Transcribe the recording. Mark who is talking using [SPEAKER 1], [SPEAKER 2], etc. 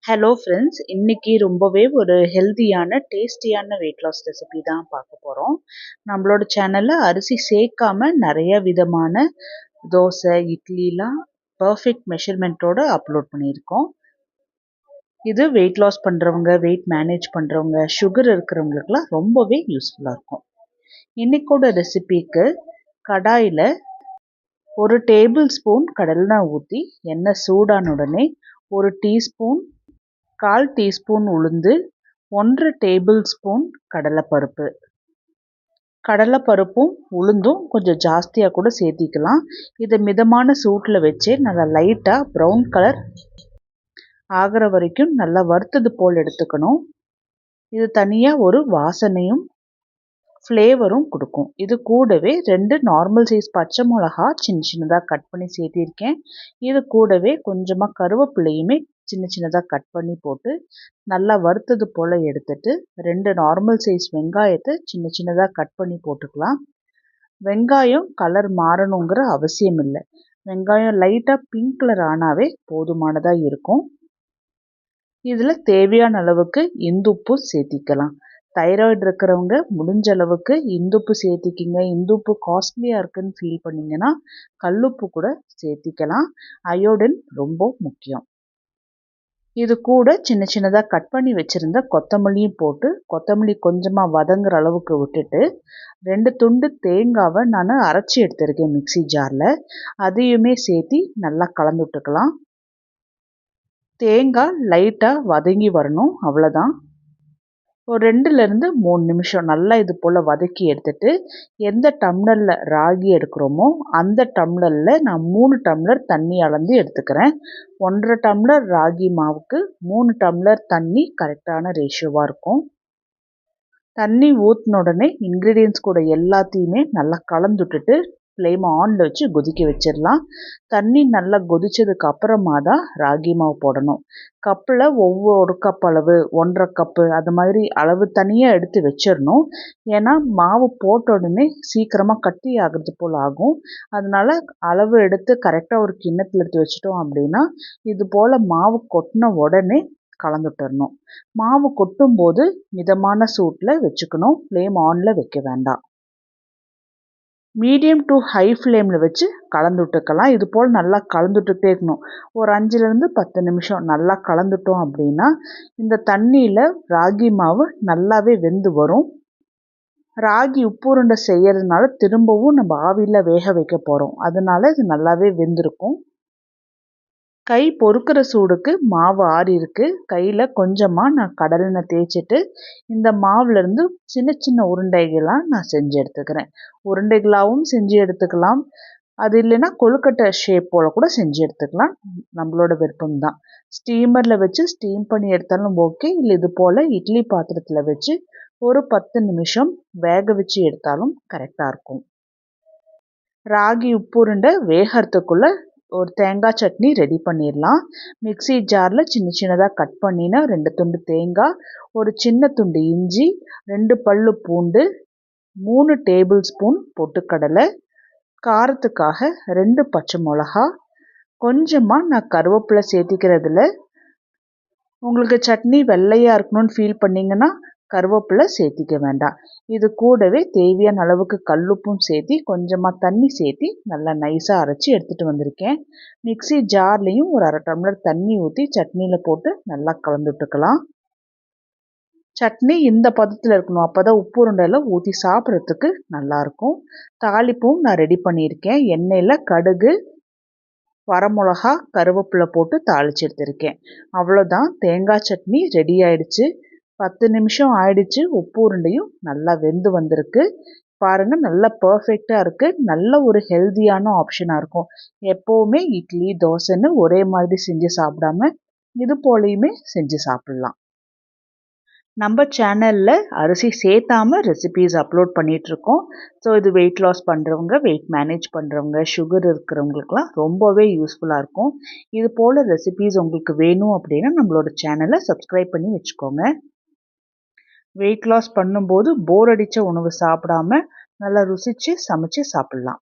[SPEAKER 1] Hello friends, இன்னைக்கு ரொம்பவே ஒரு ஹெல்த்தியான டேஸ்டியான வெயிட் லாஸ் ரெசிபி தான் பார்க்க போகிறோம். நம்மளோட சேனலில் அரிசி சேர்க்காம நிறைய விதமான தோசை இட்லிலாம் பர்ஃபெக்ட் மெஷர்மெண்ட்டோடு அப்லோட் பண்ணியிருக்கோம். இது வெயிட் லாஸ் பண்ணுறவங்க, வெயிட் மேனேஜ் பண்ணுறவங்க, சுகர் இருக்கிறவங்களுக்குலாம் ரொம்பவே யூஸ்ஃபுல்லாக இருக்கும். இன்னைக்கோட ரெசிபிக்கு கடாயில் ஒரு டேபிள் ஸ்பூன் கடலெண்ணெய் ஊற்றி எண்ணெய் சூடான உடனே ஒரு டீஸ்பூன் 1/4 டீஸ்பூன் உளுந்து, 1 டேபிள் ஸ்பூன் கடலைப்பருப்பு. கடலைப்பருப்பும் உளுந்தும் கொஞ்சம் ஜாஸ்தியாக கூட சேர்த்திக்கலாம். இதை மிதமான சூட்டில் வச்சே நல்லா லைட்டாக ப்ரௌன் கலர் ஆகிற வரைக்கும் நல்லா வறுத்தது போல் எடுத்துக்கணும். இது தனியாக ஒரு வாசனையும் ஃப்ளேவரும் கொடுக்கும். இது கூடவே 2 நார்மல் சைஸ் பச்சை மிளகா சின்ன சின்னதாக கட் பண்ணி சேர்த்திருக்கேன். இது கூடவே கொஞ்சமாக கருவேப்பிலையுமே சின்ன சின்னதாக கட் பண்ணி போட்டு நல்லா வறுத்தது போல் எடுத்துட்டு 2 நார்மல் சைஸ் வெங்காயத்தை சின்ன சின்னதாக கட் பண்ணி போட்டுக்கலாம். வெங்காயம் கலர் மாறணுங்கிற அவசியம் இல்லை. வெங்காயம் லைட்டாக பிங்க் கலர் ஆனாவே போதுமானதாக இருக்கும். இதில் தேவையான அளவுக்கு இந்துப்பு சேர்த்திக்கலாம். தைராய்டு இருக்கிறவங்க முடிஞ்ச அளவுக்கு இந்துப்பு சேர்த்திக்கிங்க. இந்துப்பு காஸ்ட்லியாக இருக்குன்னு ஃபீல் பண்ணிங்கன்னா கல்லுப்பு கூட சேர்த்திக்கலாம். அயோடின் ரொம்ப முக்கியம். இது கூட சின்ன சின்னதாக கட் பண்ணி வச்சுருந்த கொத்தமல்லியும் போட்டு கொத்தமல்லி கொஞ்சமாக வதங்குற அளவுக்கு விட்டுட்டு 2 துண்டு தேங்காவை நான் அரைச்சி எடுத்திருக்கேன் மிக்ஸி ஜாரில். அதையுமே சேர்த்தி நல்லா கலந்து விட்டுக்கலாம். தேங்காய் லைட்டாக வதங்கி வரணும், அவ்வளோதான். ஒரு 2லேருந்து 3 நிமிஷம் நல்லா இது போல் வதக்கி எடுத்துட்டு எந்த டம்ளரில் ராகி எடுக்கிறோமோ அந்த டம்ளரில் நான் 3 டம்ளர் தண்ணி அளந்து எடுத்துக்கிறேன். 1.5 டம்ளர் ராகி மாவுக்கு 3 டம்ளர் தண்ணி கரெக்டான ரேஷியோவாக இருக்கும். தண்ணி ஊற்றின உடனே இன்க்ரீடியன்ட்ஸ் கூட எல்லாத்தையுமே நல்லா கலந்து விட்டுட்டு ஃப்ளேம் ஆனில் வச்சு கொதிக்க வச்சிடலாம். தண்ணி நல்லா கொதிச்சதுக்கு அப்புறமா தான் ராகி மாவு போடணும். கப்பில் ஒவ்வொரு கப் அளவு 1.5 கப்பு அது மாதிரி அளவு தனியாக எடுத்து வச்சிடணும். ஏன்னா மாவு போட்ட உடனே சீக்கிரமாக கட்டி ஆகிறது போல் ஆகும். அதனால் அளவு எடுத்து கரெக்டாக ஒரு கிண்ணத்தில் எடுத்து வச்சிட்டோம் அப்படின்னா இது போல் மாவு கொட்டின உடனே கலந்துட்டுறணும். மாவு கொட்டும்போது மிதமான சூட்டில் வச்சுக்கணும். ஃப்ளேம் ஆனில் வைக்க வேண்டாம். மீடியம் டு ஹை ஃப்ளேமில் வச்சு கலந்து விட்டுக்கலாம். இது போல் நல்லா கலந்துட்டுட்டே இருக்கணும். ஒரு 5லேருந்து 10 நிமிஷம் நல்லா கலந்துட்டோம் அப்படின்னா இந்த தண்ணியில் ராகி மாவு நல்லாவே வெந்து வரும். ராகி உப்புருண்டை செய்யறதுனால திரும்பவும் நம்ம ஆவியில் வேக வைக்க போகிறோம். அதனால இது நல்லாவே வெந்திருக்கும். கை பொறுக்கிற சூடுக்கு மாவு ஆறி இருக்கு. கையில் கொஞ்சமாக நான் கடலெண்ணெய் தேய்ச்சிட்டு இந்த மாவுலேருந்து சின்ன சின்ன உருண்டைகளாக நான் செஞ்சு எடுத்துக்கிறேன். உருண்டைகளாகவும் செஞ்சு எடுத்துக்கலாம். அது இல்லைன்னா கொழுக்கட்டை ஷேப் போல் கூட செஞ்சு எடுத்துக்கலாம். நம்மளோட விருப்பம்தான். ஸ்டீமரில் வச்சு ஸ்டீம் பண்ணி எடுத்தாலும் ஓகே. இல்லை இது போல் இட்லி பாத்திரத்தில் வச்சு ஒரு 10 நிமிஷம் வேக வச்சு எடுத்தாலும் கரெக்டாக இருக்கும். ராகி உப்புருண்டை வேகிறதுக்குள்ளே ஒரு தேங்காய் சட்னி ரெடி பண்ணிடலாம். மிக்ஸி ஜாரில் சின்ன சின்னதாக கட் பண்ணினா 2 துண்டு தேங்காய், ஒரு சின்ன துண்டு இஞ்சி, 2 பல்லு பூண்டு, 3 டேபிள் ஸ்பூன் பொட்டுக்கடலை, காரத்துக்காக 2 பச்சை மிளகா, கொஞ்சமாக நான் கருவேப்பிலை சேர்த்திக்கிறதுல. உங்களுக்கு சட்னி வெள்ளையாக இருக்கணும்னு ஃபீல் பண்ணிங்கன்னா கருவேப்பிலை சேர்த்திக்க வேண்டாம். இது கூடவே தேவையான அளவுக்கு கல்லுப்பும் சேர்த்தி கொஞ்சமாக தண்ணி சேர்த்தி நல்லா நைஸாக அரைச்சி எடுத்துகிட்டு வந்திருக்கேன். மிக்ஸி ஜார்லேயும் ஒரு 1/2 டம்ளர் தண்ணி ஊற்றி சட்னியில் போட்டு நல்லா கலந்து விட்டுக்கலாம். சட்னி இந்த பதத்தில் இருக்கணும். அப்போ தான் உப்பு உருண்டையில் ஊற்றி சாப்பிட்றதுக்கு நல்லாயிருக்கும். தாளிப்பும் நான் ரெடி பண்ணியிருக்கேன். எண்ணெயில் கடுகு, வரமிளகா, கருவேப்பிலை போட்டு தாளித்து எடுத்திருக்கேன். அவ்வளோதான், தேங்காய் சட்னி ரெடி ஆயிடுச்சு. 10 நிமிஷம் ஆயிடுச்சு. உப்பு உருண்டையும் நல்லா வெந்து வந்திருக்கு. பாருங்கள், நல்லா பர்ஃபெக்டாக இருக்குது. நல்ல ஒரு ஹெல்த்தியான ஆப்ஷனாக இருக்கும். எப்போவுமே இட்லி தோசைன்னு ஒரே மாதிரி செஞ்சு சாப்பிடாம இது போலையுமே செஞ்சு சாப்பிட்லாம். நம்ம சேனலில் அரிசி சேர்த்தாமல் ரெசிபீஸ் அப்லோட் பண்ணிகிட்ருக்கோம். ஸோ இது வெயிட் லாஸ் பண்ணுறவங்க, வெயிட் மேனேஜ் பண்ணுறவங்க, சுகர் இருக்கிறவங்களுக்குலாம் ரொம்பவே யூஸ்ஃபுல்லாக இருக்கும். இது போல் ரெசிபீஸ் உங்களுக்கு வேணும் அப்படின்னா நம்மளோட சேனலை சப்ஸ்கிரைப் பண்ணி வச்சுக்கோங்க. வெயிட் லாஸ் பண்ணும்போது போர் அடித்த உணவு சாப்பிடாம நல்லா ருசித்து சமைச்சு சாப்பிட்லாம்.